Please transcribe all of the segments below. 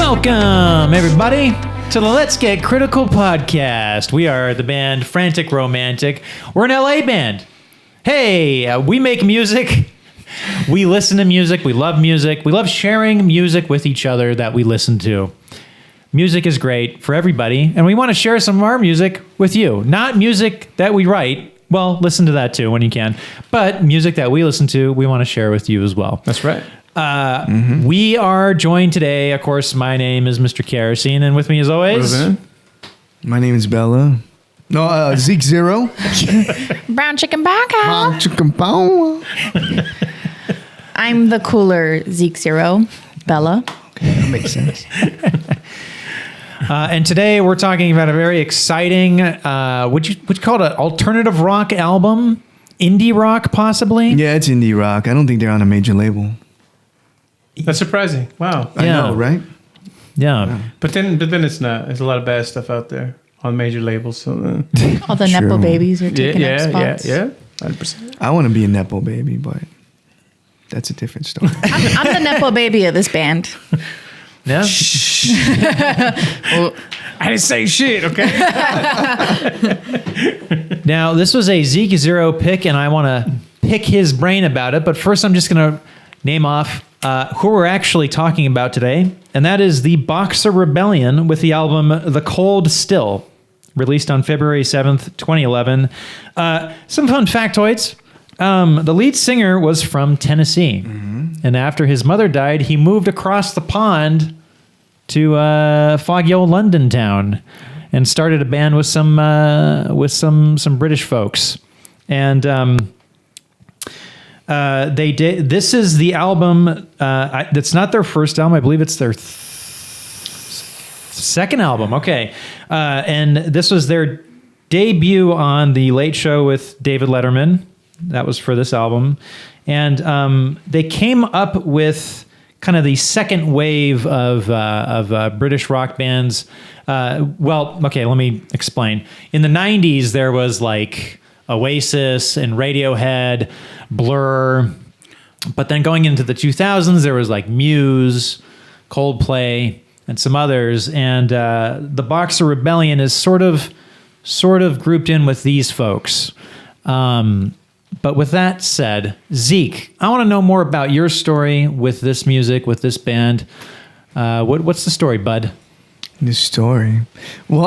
Welcome, everybody, to the Let's Get Critical podcast. We are the band Frantic Romantic. We're an LA band. Hey, we make music. We listen to music. We love music. We love sharing music with each other that we listen to. Music is great for everybody, and we want to share some of our music with you. Not music that we write. Well, listen to that too when you can. But music that we listen to, we want to share with you as well. That's right. We are joined today. Of course, my name is Mr. Kerosene, and with me as always... My name is Bella. No, Ziek Zero. Brown chicken burger. Brown chicken pow. I'm the cooler Zeke Zero, Bella. Okay, that makes sense. And today we're talking about a very exciting, would you call it an alternative rock album? Indie rock, possibly? Yeah, it's indie rock. I don't think they're on a major label. That's surprising. Wow. I know, right? Yeah. But then it's not. There's a lot of bad stuff out there on major labels. So All the Nepo babies are taking up spots. Yeah. 100%. I want to be a Nepo baby, but that's a different story. I'm the Nepo baby of this band. Yeah. Well, I didn't say shit, okay? Now, this was a Zeke Zero pick, and I want to pick his brain about it. But first, I'm just going to name off who we're actually talking about today, and that is the Boxer Rebellion with the album The Cold Still, released on February 7th, 2011. Some fun factoids. The lead singer was from Tennessee, and after his mother died, he moved across the pond to foggy old London town and started a band with some British folks. And they did. This is the album. That's not their first album. I believe it's their second album. Okay, and this was their debut on the Late Show with David Letterman. That was for this album, and they came up with kind of the second wave of British rock bands. Well, okay, let me explain. In the 90s, there was like Oasis and Radiohead, Blur. But then going into the 2000s, there was like Muse, Coldplay, and some others. And the Boxer Rebellion is sort of grouped in with these folks. But with that said, Zeke, I want to know more about your story with this music, with this band. What's the story, bud? The story? Well,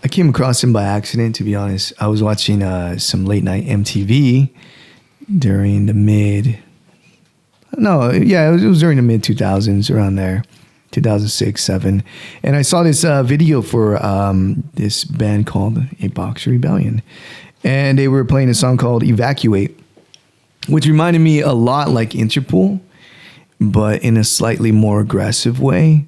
I came across him by accident, to be honest. I was watching some late night MTV during the it was during the mid 2000s, around there, 2006, 2007. And I saw this video for this band called A Boxer Rebellion. And they were playing a song called Evacuate, which reminded me a lot like Interpol, but in a slightly more aggressive way.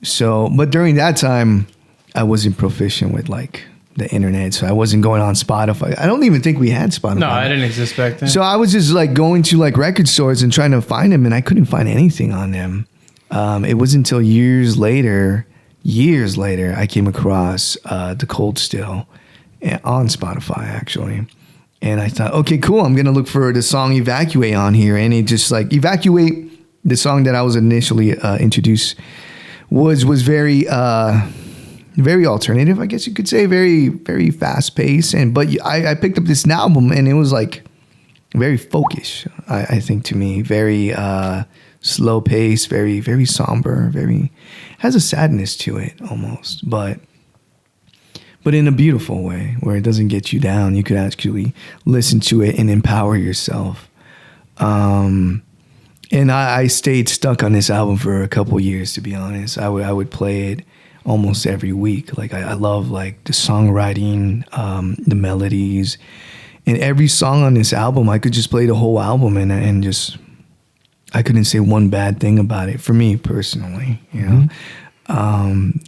So, but during that time, I wasn't proficient with like the internet, so I wasn't going on Spotify. I don't even think we had Spotify. No, I didn't exist back then. So I was just like going to like record stores and trying to find them, and I couldn't find anything on them. It wasn't until years later, I came across The Cold Still on Spotify, actually. And I thought, okay, cool. I'm going to look for the song Evacuate on here. And it just like Evacuate, the song that I was initially introduced, was very, very alternative, I guess you could say, very, very fast paced. But I picked up this album and it was like very folkish, I think, to me. Very slow pace, very, very somber, has a sadness to it almost, but in a beautiful way where it doesn't get you down. You could actually listen to it and empower yourself. And I stayed stuck on this album for a couple years, to be honest. I would play it almost every week. Like I love like the songwriting, the melodies, and every song on this album, I could just play the whole album and just, I couldn't say one bad thing about it for me personally, you know?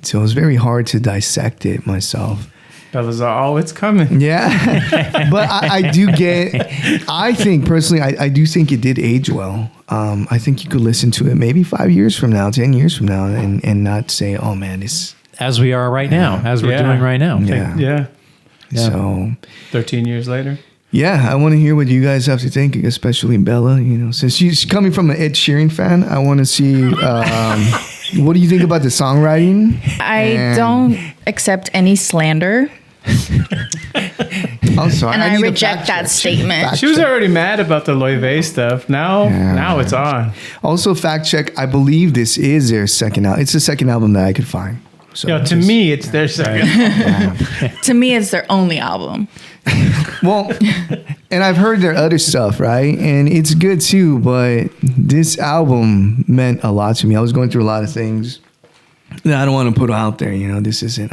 So it was very hard to dissect it myself. That was it's coming. Yeah. But I think personally, I do think it did age well. I think you could listen to it maybe 5 years from now, 10 years from now, and not say, oh man, this. As we are right now, as we're doing right now. Yeah. So 13 years later. Yeah, I want to hear what you guys have to think, especially Bella. You know, since she's coming from an Ed Sheeran fan, I want to see What do you think about the songwriting? I don't accept any slander, I'm sorry. and I need a reject fact that check. statement. Fact She was check. already mad about the Loewe stuff. Now it's on. Also, fact check. I believe this is their second album. It's the second album that I could find. So To just- me, it's their second. To me, it's their only album. Well, and I've heard their other stuff, right? And it's good too, but this album meant a lot to me. I was going through a lot of things that I don't want to put out there. You know, this isn't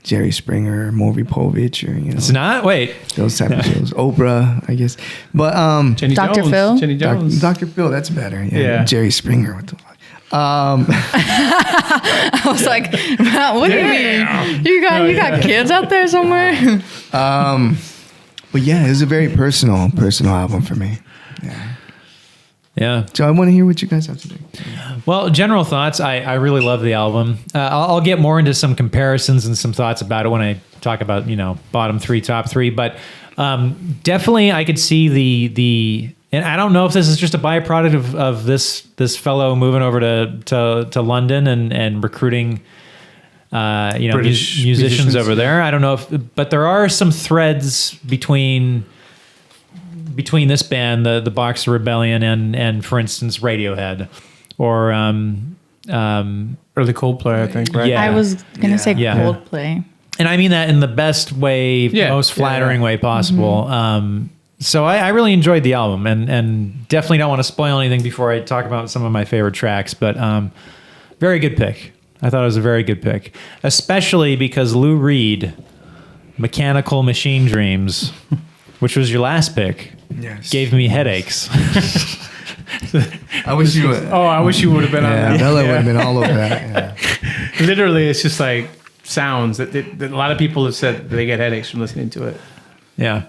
Jerry Springer or Maury Povich or, you know, It's not. Wait. those type of shows. Oprah, I guess. But Jenny Dr. Jones. Phil? Jenny Jones. Dr. Phil, that's better. Yeah. Yeah. Jerry Springer, what the fuck? I was like, what do you mean? You got kids out there somewhere? But yeah, it was a very personal album for me. Yeah. Yeah. So I want to hear what you guys have to do. Well, general thoughts. I really love the album. I'll get more into some comparisons and some thoughts about it when I talk about, bottom three, top three. But definitely, I could see the. And I don't know if this is just a byproduct of this fellow moving over to London and recruiting, British musicians over there. I don't know but there are some threads between this band, the Boxer Rebellion, and for instance Radiohead, or Early Coldplay, I think, right? Yeah. I was going to say Yeah. Coldplay. and I mean that in the best way, most flattering way possible. So I really enjoyed the album, and definitely don't want to spoil anything before I talk about some of my favorite tracks, but very good pick. I thought it was a very good pick, especially because Lou Reed, Mechanical Machine Dreams, which was your last pick, Yes. gave me headaches. I wish you would. Oh, I wish you would have been on Yeah, that. Bella would have been all over that. Yeah. Literally, it's just like sounds that a lot of people have said they get headaches from listening to it. Yeah.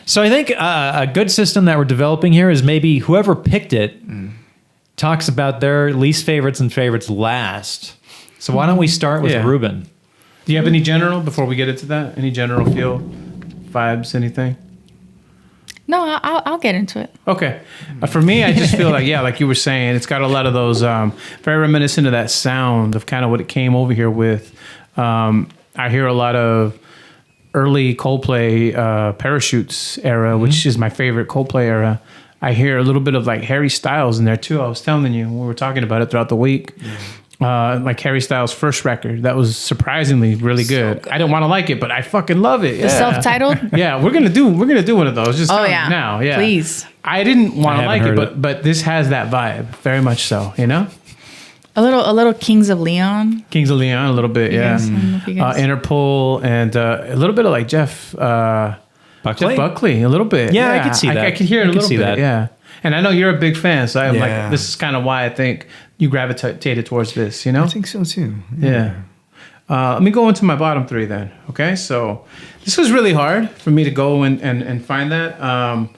So I think a good system that we're developing here is maybe whoever picked it talks about their least favorites and favorites last. So why don't we start with Yeah. Ruben? Do you have any general before we get into that? Any general feel, vibes, anything? No, I'll get into it. Okay. For me, I just feel like, like you were saying, it's got a lot of those, very reminiscent of that sound of kind of what it came over here with. I hear a lot of early Coldplay Parachutes era, which is my favorite Coldplay era. I hear a little bit of like Harry Styles in there too. I was telling you, we were talking about it throughout the week. Like Harry Styles' first record, that was surprisingly really good. I didn't want to like it, but I fucking love it. The self-titled? Yeah, we're gonna do one of those. Just Oh, telling yeah. you now, yeah. Please. I didn't want I to haven't like it, heard but this has that vibe, very much so. A little Kings of Leon. Kings of Leon, a little bit, yeah. Yes, I don't know if you guys- Interpol, and a little bit of like Jeff Buckley, a little bit. Yeah, I could see that. I could hear it I a could little see bit. that. Yeah, and I know you're a big fan, so I'm Yeah. like, this is kind of why I think you gravitated towards this. You know? I think so too. Yeah. Let me go into my bottom three then. Okay, so this was really hard for me to go and find that. I'm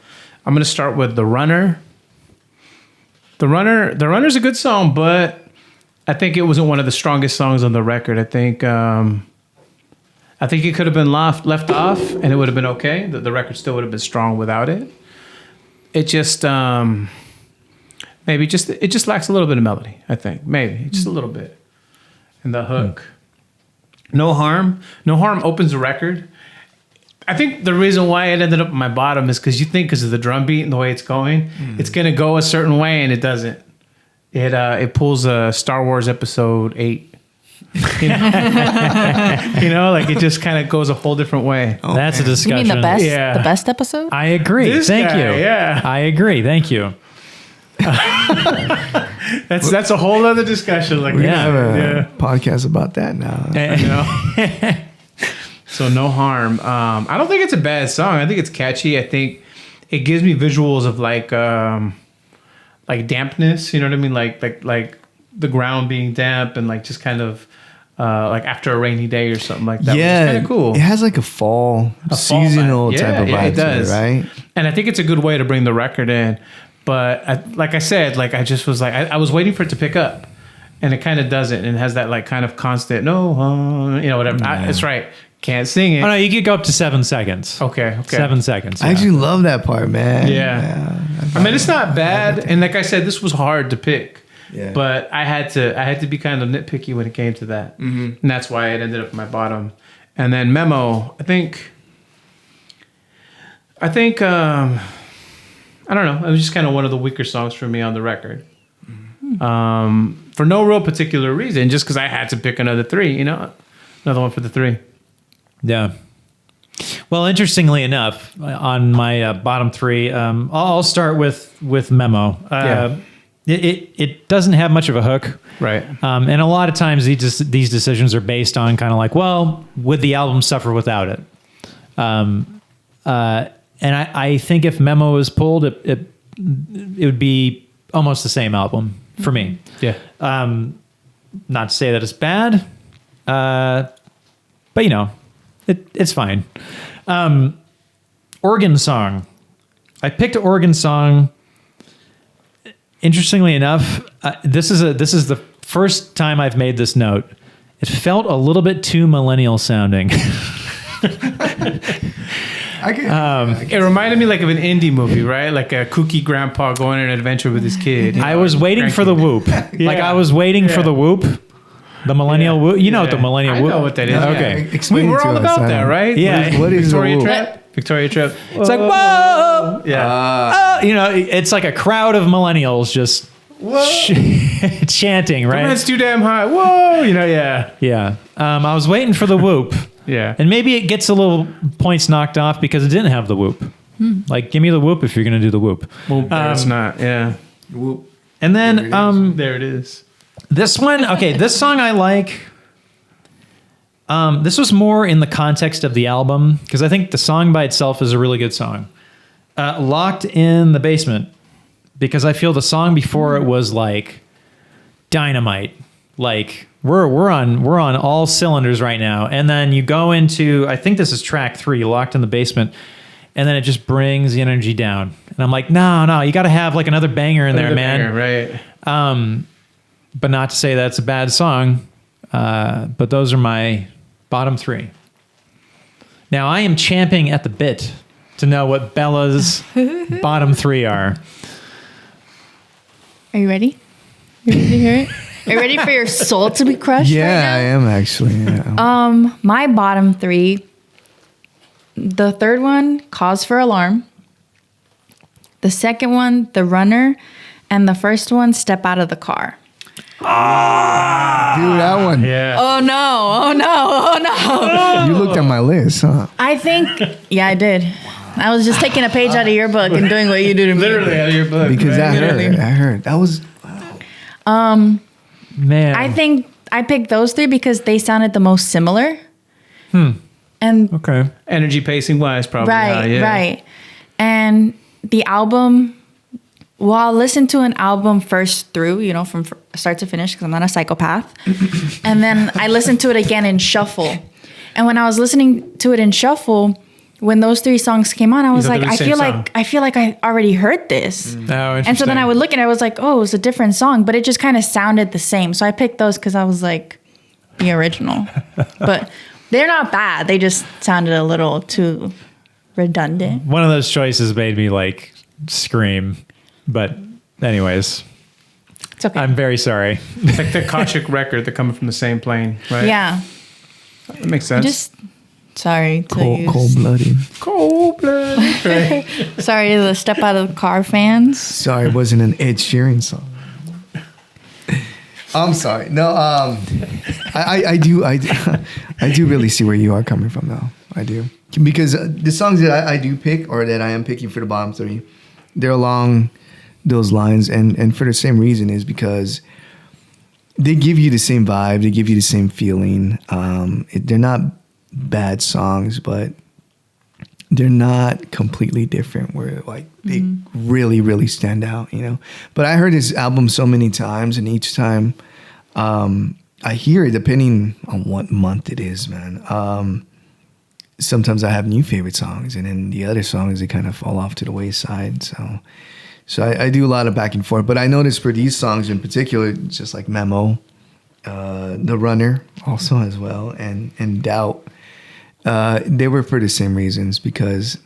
going to start with The Runner. The Runner's a good song, but I think it wasn't one of the strongest songs on the record. I think it could have been left off, and it would have been okay. The record still would have been strong without it. It just maybe it just lacks a little bit of melody. I think maybe just a little bit, and the hook. No Harm opens the record. I think the reason why it ended up at my bottom is because of the drum beat and the way it's going, it's gonna go a certain way, and it doesn't. It pulls a Star Wars Episode 8. You know, like it just kind of goes a whole different way. That's a You discussion. mean the best? Yeah. The best episode? I agree. This Thank guy, you. yeah. I agree. Thank you. That's a whole other discussion. Like, We Yeah. have a Yeah. podcast about that now. You know? So No Harm. I don't think it's a bad song. I think it's catchy. I think it gives me visuals of like dampness. You know what I mean? Like the ground being damp and like just kind of like after a rainy day or something like that. Yeah, Which is kind of cool. It has like a fall vibe. seasonal type of Yeah, vibe it does. to it, right? And I think it's a good way to bring the record in. But like I said, like I just was like I was waiting for it to pick up, and it kind of doesn't, and it has that like kind of constant whatever. It's right. Can't sing it. Oh no, you could go up to 7 seconds. Okay. 7 seconds. I actually love that part, man. Yeah. I mean, it's not bad. And like I said, this was hard to pick Yeah. But I had to be kind of nitpicky when it came to that, and that's why it ended up my bottom. And then Memo, I think I don't know. It was just kind of one of the weaker songs for me on the record. For no real particular reason, just because I had to pick another 3. Another one for the 3. Yeah. Well, interestingly enough, on my bottom 3, I'll start with Memo. It doesn't have much of a hook. Right. And a lot of times these decisions are based on kind of like, well, would the album suffer without it? And I think if Memo was pulled, it would be almost the same album for me. Yeah. Not to say that it's bad, but it's fine. Organ Song. I picked Organ Song. Interestingly enough, this is the first time I've made this note. It felt a little bit too millennial sounding. It reminded me like of an indie movie, right? Like a kooky grandpa going on an adventure with his kid. I was waiting for the whoop. Like I was waiting for the whoop. The millennial whoop. You know what the millennial whoop. I know what that is. Okay. Explain We're it to all us. about that, right? Yeah. What is Victoria the whoop? Trap? Victoria Trap. It's like, whoa. Yeah. It's like a crowd of millennials just chanting, right? That's too damn high. Whoa. Yeah. Yeah. I was waiting for the whoop. Yeah. And maybe it gets a little points knocked off because it didn't have the whoop. Like, give me the whoop if you're going to do the whoop. Well, it's not. Yeah. Whoop. And then There it is. this one, okay, this song I like. This was more in the context of the album because I think the song by itself is a really good song. Locked in the Basement, because I feel the song before it was like dynamite. Like we're on all cylinders right now. And then you go into, I think this is track 3, Locked in the Basement, and then it just brings the energy down. And I'm like, no, you got to have like another banger in there, man. Right. But not to say that's a bad song. But those are my bottom 3. Now I am champing at the bit to know what Bella's bottom 3 are. Are you ready? You ready to hear it? Are you ready for your soul to be crushed? Yeah, right I am actually. Yeah. My bottom 3. The third one, Cause for Alarm. The second one, The Runner. And the first one, Step Out of the Car. Dude, that one. Yeah. Oh no. You looked at my list, huh? I think, yeah, I did. I was just taking a page out of your book and doing what you do to me. Literally out of your book. Because right? I heard. That was. Man. I think I picked those 3 because they sounded the most similar. And Okay. Energy pacing wise, probably. right, right. And the album, well, I'll listen to an album first through, from start to finish because I'm not a psychopath. And then I listened to it again in shuffle. And when I was listening to it in shuffle, when those 3 songs came on, I was like, I feel like I already heard this. Oh, And so then I would look at it, I was like, oh, it was a different song, but it just kind of sounded the same. So I picked those because I was like, the original. But they're not bad. They just sounded a little too redundant. One of those choices made me like scream. But anyways, It's okay. I'm very sorry. It's like the Akashic record. They're coming from the same plane, right? Yeah. That makes sense. Just sorry to use. Cold-blooded. Cold-blooded. Right. Sorry to the Step Out of the Car fans. Sorry, it wasn't an Ed Sheeran song. I'm sorry. No, I do really see where you are coming from, though. I do. Because the songs that I do pick, or that I am picking for the bottom 3, they're along those lines. And for the same reason is because they give you the same vibe. They give you the same feeling. They're not bad songs, but they're not completely different where like they really, really stand out, But I heard this album so many times, and each time I hear it, depending on what month it is, man. Sometimes I have new favorite songs, and then the other songs, they kind of fall off to the wayside. So I do a lot of back and forth. But I noticed for these songs in particular, just like Memo, The Runner also as well, and Doubt, they were for the same reasons, because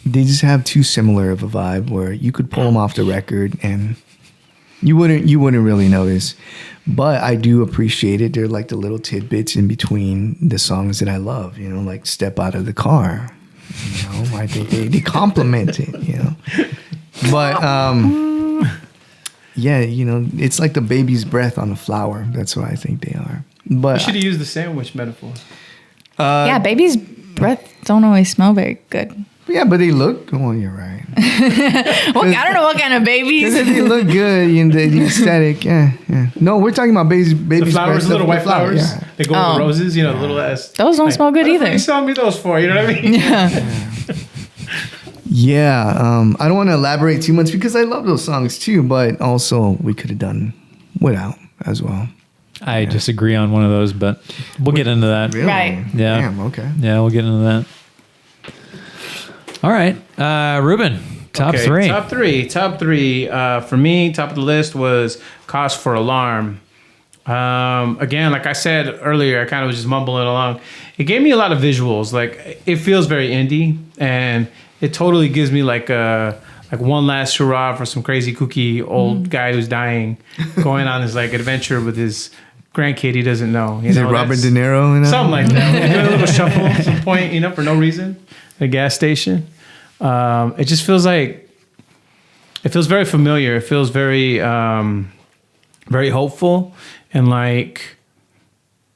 they just have too similar of a vibe where you could pull them off the record and You wouldn't really notice. But I do appreciate it. They're like the little tidbits in between the songs that I love, you know, like Step Out of the Car. You know, I think they complement it, you know. But yeah, you know, it's like the baby's breath on a flower. That's what I think they are. But You should have used the sandwich metaphor. Yeah, baby's breath don't always smell very good. yeah, but they look. Well, you're right. Well, I don't know what kind of babies. Because they look good, you know, the aesthetic. Yeah. No, we're talking about baby's The flowers, breath, little white flower, flowers. yeah. They go with the roses, you know, the little ass. Those don't smell good What are either. you selling me those for? You know what I mean? Yeah. Yeah, I don't want to elaborate too much because I love those songs too, but also we could have done without as well. I disagree on one of those, but we'll get into that. Really? Right. Yeah. Damn, okay. Yeah, we'll get into that. All right. Ruben, top Okay, three. Top three. For me, top of the list was Cause for Alarm. Again, like I said earlier, I kind of was just mumbling along. It gave me a lot of visuals. Like it feels very indie, and it totally gives me like one last hurrah for some crazy kooky old guy who's dying, going on his like adventure with his grandkid he doesn't know. Is it Robert De Niro? Something like that. Doing a little shuffle at some point, you know, for no reason. At a gas station. It just feels like it feels very familiar. It feels very very hopeful, and like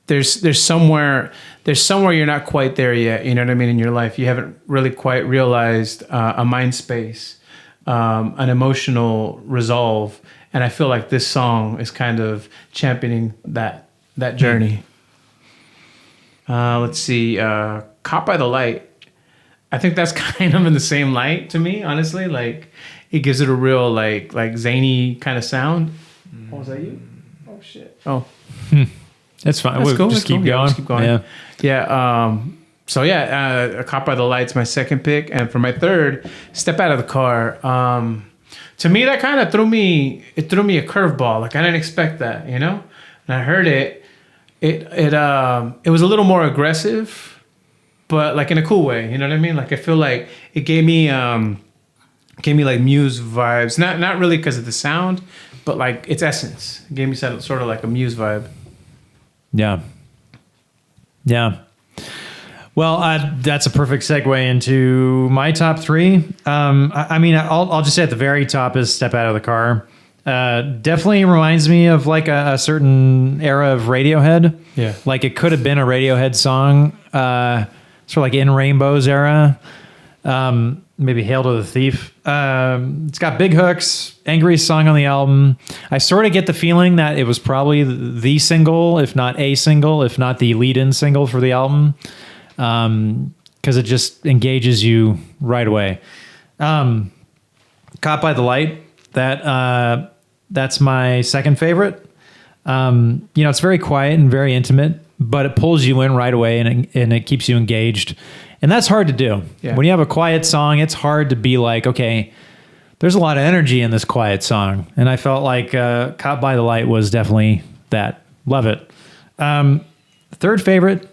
there's somewhere you're not quite there yet. You know what I mean? In your life, you haven't really quite realized a mind space, an emotional resolve, and I feel like this song is kind of championing that journey. Let's see, Caught by the Light. I think that's kind of in the same light to me, honestly. Like it gives it a real like zany kind of sound. Oh, was that you? Oh shit. Oh. That's fine. That's We'll cool. just That's keep cool. Yeah, going. just keep going. Yeah. Yeah. So yeah, Caught by the Light's my second pick, and for my third, Step Out of the Car. To me, that kind of threw me a curveball. Like I didn't expect that, you know. And I heard it. It was a little more aggressive, but like in a cool way. You know what I mean? Like I feel like it gave me like Muse vibes. Not really because of the sound, but like its essence. It gave me sort of like a Muse vibe. Yeah. Yeah. Well, that's a perfect segue into my top three. I mean, I'll just say at the very top is Step Out of the Car. Definitely reminds me of like a certain era of Radiohead. Yeah. Like it could have been a Radiohead song, sort of like In Rainbow's era. Maybe Hail to the Thief. It's got big hooks, angriest song on the album. I sort of get the feeling that it was probably the single, if not a single, if not the lead-in single for the album. Because it just engages you right away. Caught by the Light, that's my second favorite. It's very quiet and very intimate, but it pulls you in right away and it keeps you engaged. And that's hard to do. Yeah. When you have a quiet song, it's hard to be like, okay, there's a lot of energy in this quiet song. And I felt like Caught by the Light was definitely that. Love it. Third favorite,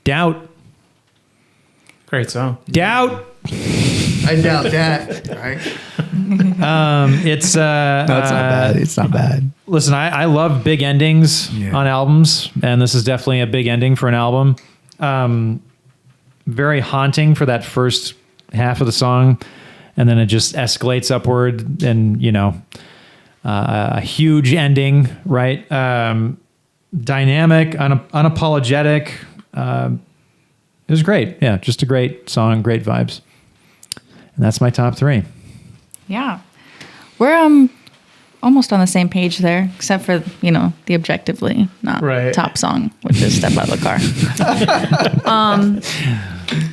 Doubt. Great song. Doubt. I doubt that. Right? It's No, it's not bad. It's not bad. Listen, I love big endings on albums, and this is definitely a big ending for an album. Very haunting for that first half of the song, and then it just escalates upward, and a huge ending, right? Dynamic, unapologetic. It was great. Yeah, just a great song, great vibes. And that's my top three. Yeah. We're almost on the same page there, except for, the objectively not Right. top song, which is Step Out of the Car.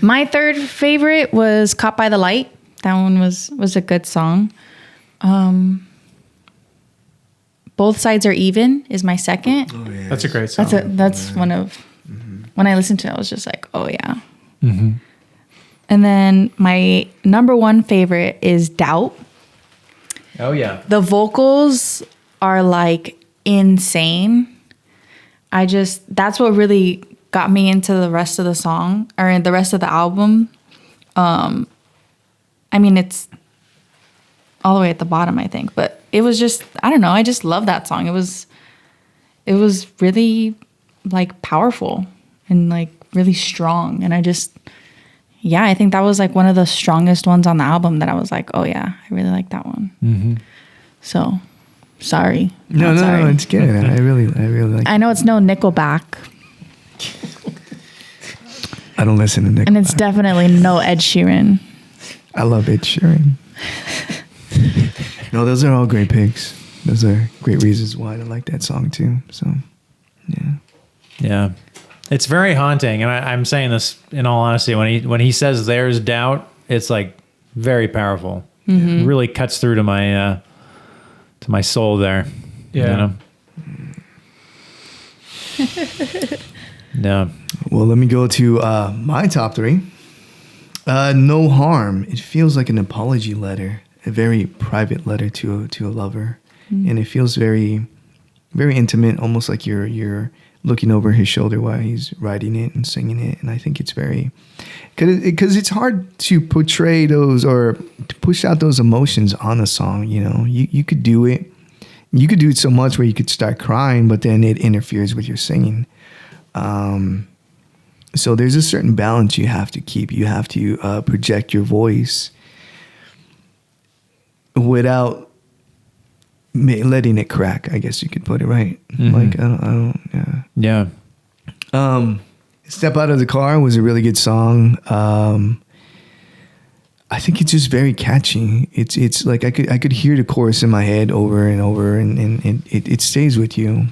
My third favorite was Caught by the Light. That one was a good song. Both Sides Are Even is my second. Oh, yeah. That's a great song. That's one of, when I listened to it, I was just like, oh yeah. Mm-hmm. And then my number one favorite is Doubt. Oh, yeah. The vocals are like insane. That's what really got me into the rest of the song or the rest of the album. It's all the way at the bottom, I think. But it was just, I don't know. I just love that song. It was really like powerful and like really strong. And I think that was like one of the strongest ones on the album that I was like, oh yeah, I really like that one. Mm-hmm. So sorry. No, it's good. I really like. I know it's no Nickelback, I don't listen to Nickelback. and it's definitely no Ed Sheeran. I love Ed Sheeran. No, those are all great picks. Those are great reasons why I like that song too. So, yeah. Yeah. It's very haunting, and I'm saying this in all honesty. When he says "there's doubt," it's like very powerful. Mm-hmm. It really cuts through to my soul there. Yeah. You know? Yeah. Well, let me go to my top 3. No harm. It feels like an apology letter, a very private letter to a lover, and it feels very, very intimate, almost like you're looking over his shoulder while he's writing it and singing it. And I think it's very, because it's hard to portray those or to push out those emotions on a song. You know, you could do it. You could do it so much where you could start crying, but then it interferes with your singing. So there's a certain balance you have to keep. You have to project your voice without letting it crack, I guess you could put it, right? Mm-hmm. Like, I don't, yeah. Yeah. Step Out of the Car was a really good song. I think it's just very catchy. It's like I could hear the chorus in my head over and over, and it stays with you.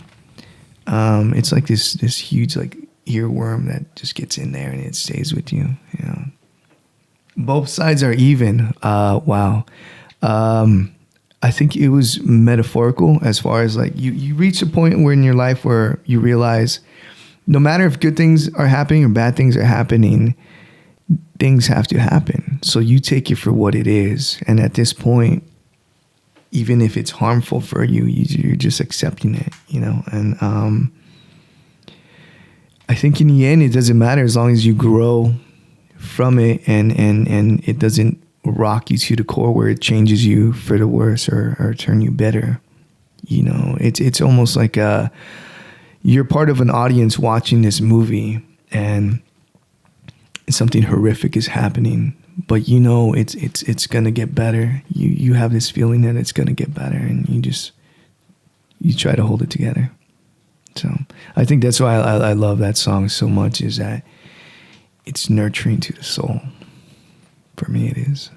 It's like this huge like earworm that just gets in there and it stays with you. You know, both sides are even. Wow. I think it was metaphorical as far as like you reach a point where in your life where you realize no matter if good things are happening or bad things are happening, things have to happen. So you take it for what it is. And at this point, even if it's harmful for you, you're just accepting it, you know? And I think in the end, it doesn't matter as long as you grow from it and it doesn't rock you to the core where it changes you for the worse or turn you better. You know, it's almost like you're part of an audience watching this movie and something horrific is happening, but you know it's gonna get better. You have this feeling that it's gonna get better, and you try to hold it together. So I think that's why I love that song so much, is that it's nurturing to the soul. For me, it is.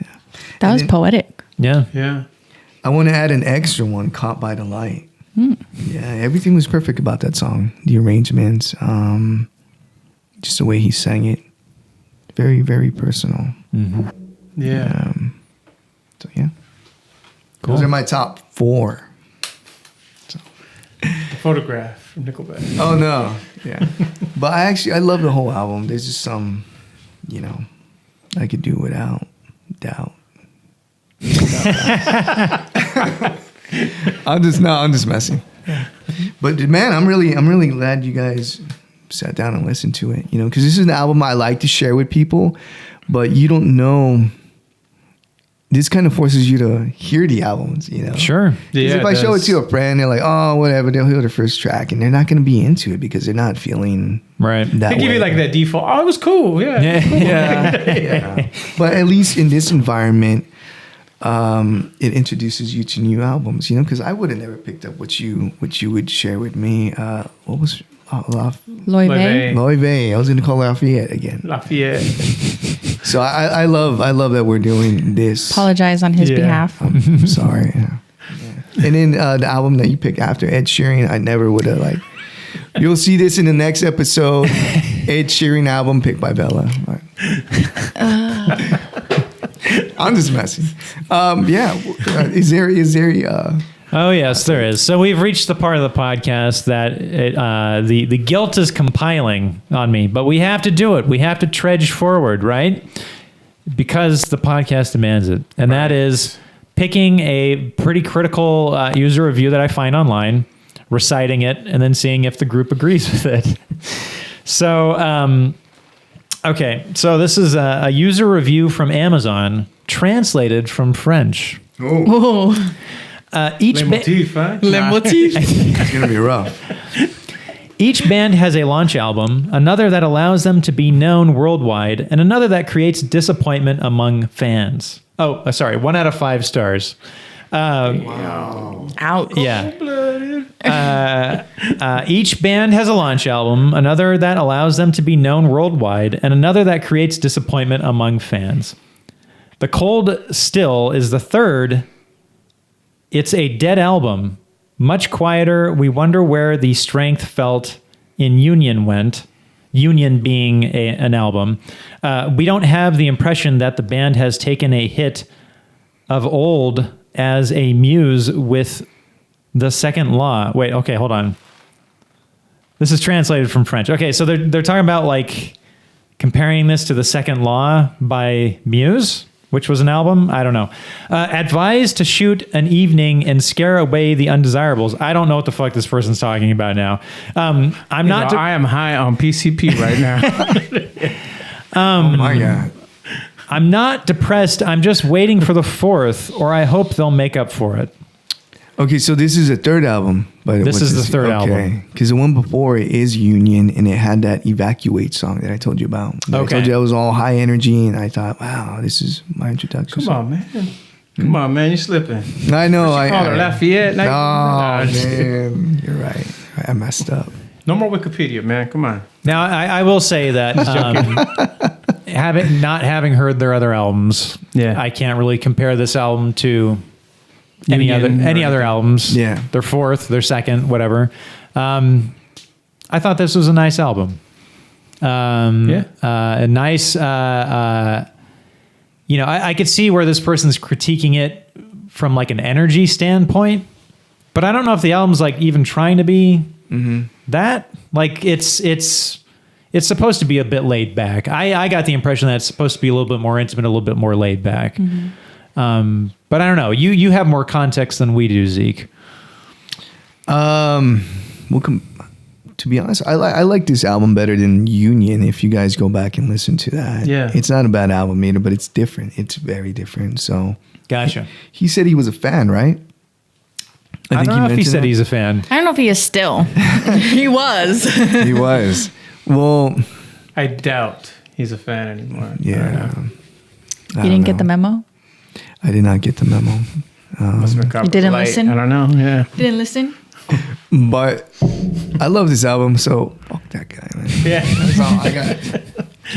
Yeah. That was poetic. Yeah. Yeah. I want to add an extra one, Caught by the Light. Yeah, everything was perfect about that song. The arrangements, just the way he sang it. Very, very personal. Mm-hmm. Yeah. So, yeah. Cool. Those are my top 4. The Photograph from Nickelback. Oh, no. Yeah. But I love the whole album. There's just some, you know, I could do without doubt. I'm just messing. But man, I'm really glad you guys sat down and listened to it, you know, because this is an album I like to share with people, but you don't know. This kind of forces you to hear the albums, you know. Sure. Yeah, if I show it to a friend, they're like, "Oh, whatever." They'll hear the first track, and they're not going to be into it because they're not feeling Right. that They give way. you like that default. Oh, it was cool. Yeah. Yeah. But at least in this environment, it introduces you to new albums, you know, because I would have never picked up what you would share with me. What was Loy Loy Vey. Vey. Loy Vey? I was going to call Lafayette again. Lafayette. So I love that we're doing this. Apologize on his Yeah. behalf. I'm sorry. Yeah. And then the album that you picked after Ed Sheeran, I never would have like. You'll see this in the next episode. Ed Sheeran album picked by Bella. I'm just messing. Yeah. Is there? Oh yes, there is. So we've reached the part of the podcast that the guilt is compiling on me, but we have to do it. We have to trudge forward, right? Because the podcast demands it, and that is picking a pretty critical user review that I find online, reciting it, and then seeing if the group agrees with it. So, okay. So this is a user review from Amazon translated from French. Oh, Each Le motif, huh? Le motif. It's gonna be rough. Each band has a launch album, another that allows them to be known worldwide, and another that creates disappointment among fans. Oh, sorry, 1 out of 5 stars. Ouch. Yeah. Each band has a launch album, another that allows them to be known worldwide, and another that creates disappointment among fans. The Cold Still is the third. It's a dead album. Much quieter. We wonder where the strength felt in Union went. Union being an album. We don't have the impression that the band has taken a hit of old as a muse with the second law. Wait, okay, hold on. This is translated from French. Okay, so they're talking about like comparing this to the second law by Muse, which was an album. I don't know. Advised to shoot an evening and scare away the undesirables. I don't know what the fuck this person's talking about now. I'm not. I am high on PCP right now. Oh my God. I'm not depressed. I'm just waiting for the fourth, or I hope they'll make up for it. Okay, so this is a third album, but This is the third album. Because the one before it is Union, and it had that Evacuate song that I told you about. Okay. I told you that was all high energy, and I thought, wow, this is my introduction. Come on, man. Come on, man. You're slipping. I know. Call her Lafayette. Oh man, you're right. I messed up. No more Wikipedia, man. Come on. Now, I will say that not having heard their other albums, Yeah. I can't really compare this album to any Union other albums. Yeah. Their fourth, their second, whatever. I thought this was a nice album. A nice. I could see where this person's critiquing it from like an energy standpoint, but I don't know if the album's like even trying to be that. Like it's supposed to be a bit laid back. I got the impression that it's supposed to be a little bit more intimate, a little bit more laid back. But I don't know. You have more context than we do, Zeke. To be honest, I like this album better than Union. If you guys go back and listen to that, Yeah. it's not a bad album either, but it's different. It's very different. So Gotcha. he said he was a fan, right? I don't know if he said he's a fan. I don't know if he is still. He was. He was. Well, I doubt he's a fan anymore. yeah. You didn't get the memo? I did not get the memo. Must have been You didn't light. listen? I don't know. Yeah. You didn't listen? But I love this album, so fuck that guy, man. Yeah. That's all I got.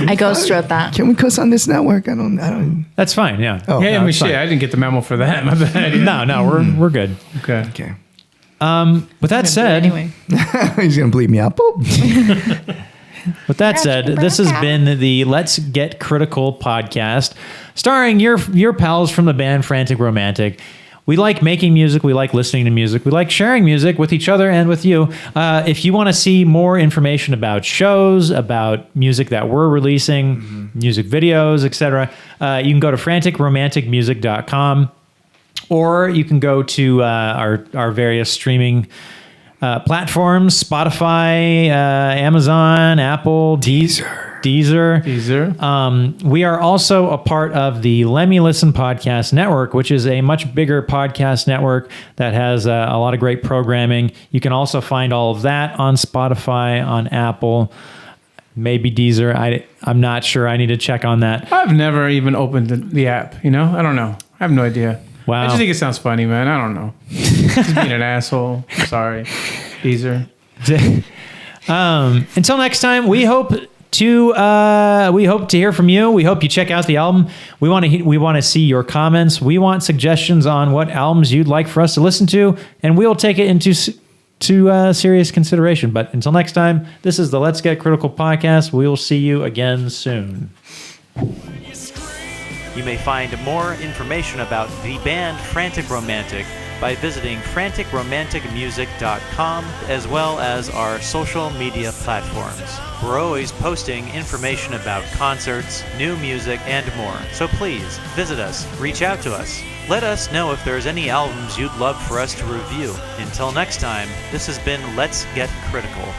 I ghosted that. Can we cuss on this network? I don't. That's fine. Yeah. Oh, Yeah, I no, mean, it's shit. fine. I didn't get the memo for that. My bad. No, we're good. Okay. Okay. With that said, Anyway. He's gonna bleep me out. Boop. With that said, this has been the Let's Get Critical podcast, starring your pals from the band Frantic Romantic. We like making music. We like listening to music. We like sharing music with each other and with you. If you want to see more information about shows, about music that we're releasing, music videos, etc., you can go to franticromanticmusic.com, or you can go to our various streaming platforms: Spotify, Amazon, Apple, Deezer. We are also a part of the Let Me Listen podcast network, which is a much bigger podcast network that has a lot of great programming. You can also find all of that on Spotify, on Apple, maybe Deezer. I'm not sure. I need to check on that. I've never even opened the app. I don't know. I have no idea. Wow. I just think it sounds funny, man. I don't know. Just being an asshole. Sorry. Deezer. Until next time, we hope to hear from you. We hope you check out the album. We want to see your comments. We want suggestions on what albums you'd like for us to listen to, and we'll take it into serious consideration. But until next time, this is the Let's Get Critical podcast. We will see you again soon. You may find more information about the band Frantic Romantic by visiting franticromanticmusic.com, as well as our social media platforms. We're always posting information about concerts, new music, and more. So please visit us, reach out to us. Let us know if there's any albums you'd love for us to review. Until next time, this has been Let's Get Critical.